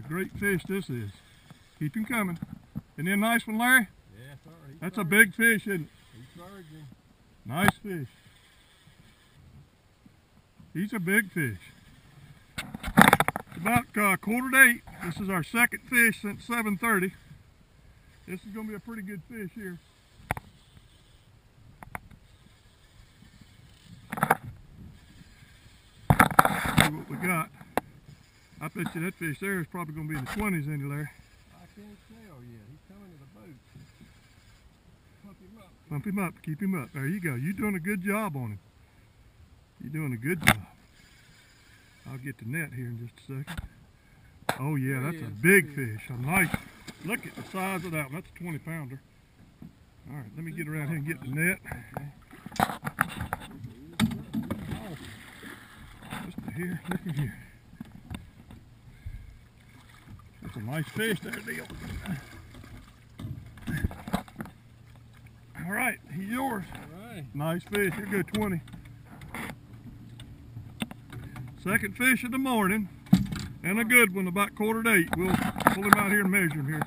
great fish this is. Keep him coming. Isn't he a nice one, Larry? Yeah, sir. That's a big fish, isn't it? He's surging. Nice fish. He's a big fish. It's about 7:45. This is our second fish since 7:30. This is going to be a pretty good fish here. See what we got. I bet you that fish there is probably going to be in the 20s, ain't it, Larry? I can't tell yet. He's coming to the boat. Pump him up. Pump him up. Keep him up. There you go. You're doing a good job on him. You're doing a good job. I'll get the net here in just a second. Oh yeah, that's a big fish. A nice. Look at the size of that one. That's a 20-pounder. All right, let me get around here and get the net. Just here, look at here. That's a nice fish there, Neil. All right, he's yours. All right. Nice fish. Here go 20. Second fish of the morning, and a good one, about 7:45. We'll pull him out here and measure him here.